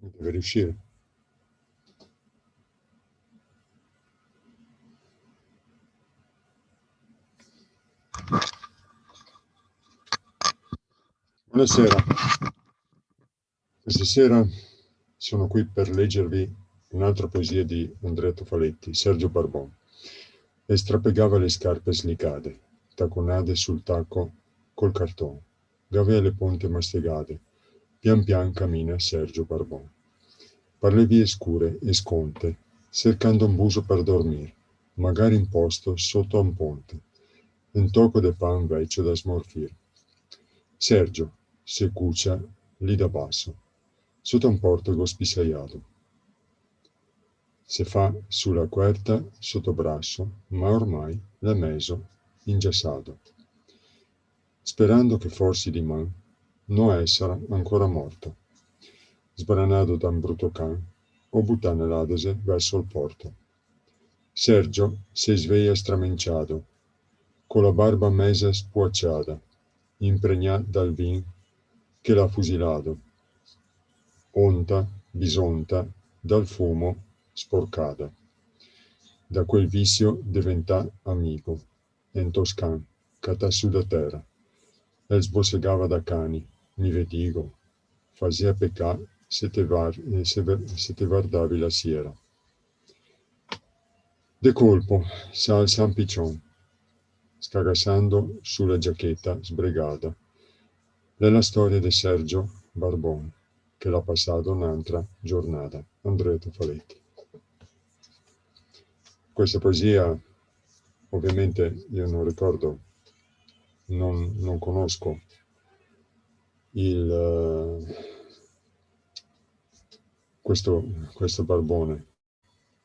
Deve riuscire. Buonasera. Questa sera sono qui per leggervi un'altra poesia di Andrea Faletti, Sergio Barbon. E strapegava le scarpe slicate, tacconate sul tacco col cartone. Gavea le ponte mastegate, pian pian cammina Sergio Barbon. Per le vie scure e sconte, cercando un buso per dormire, magari in posto sotto a un ponte, un tocco de pan vecchio da smorfir. Sergio, se cucia lì da basso, sotto un portico spisaiato. Se fa sulla querta sotto brasso, ma ormai l'è meso ingessato, sperando che forse di man non essere ancora morto, sbranato da un brutto can o buttane l'adese verso il porto. Sergio si sveglia stramenciato, con la barba mesa spuacciata, impregnata dal vin che l'ha fusilato, onta, bisonta, dal fumo sporcata. Da quel vizio diventa amico, en toscan, catà su da terra, e sbossegava da cani, mi vedigo, fasia peccà se te guardavi la sera. De colpo s'alza un piccion, scagassando sulla giacchetta sbregata. È la storia di Sergio Barbon, che l'ha passato un'altra giornata. Andrea Faletti. Questa poesia, ovviamente, io non ricordo, non conosco questo Barbone.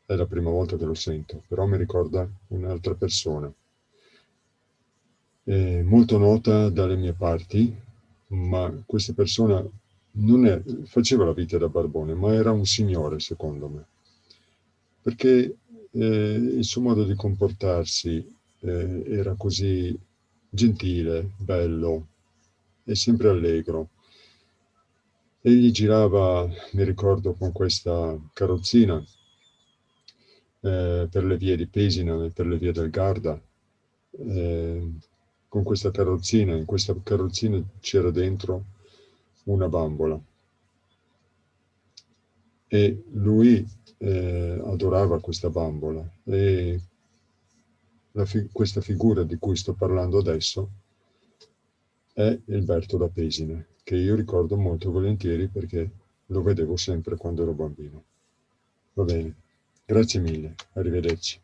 È la prima volta che lo sento, però mi ricorda un'altra persona. È molto nota dalle mie parti, ma questa persona faceva la vita da barbone, ma era un signore, secondo me, perché il suo modo di comportarsi era così gentile, bello e sempre allegro. Egli girava, mi ricordo, con questa carrozzina per le vie di Pesina e per le vie del Garda, con questa carrozzina. In questa carrozzina c'era dentro una bambola e lui adorava questa bambola, e questa figura di cui sto parlando adesso è Alberto da Pesina, che io ricordo molto volentieri perché lo vedevo sempre quando ero bambino. Va bene, grazie mille, arrivederci.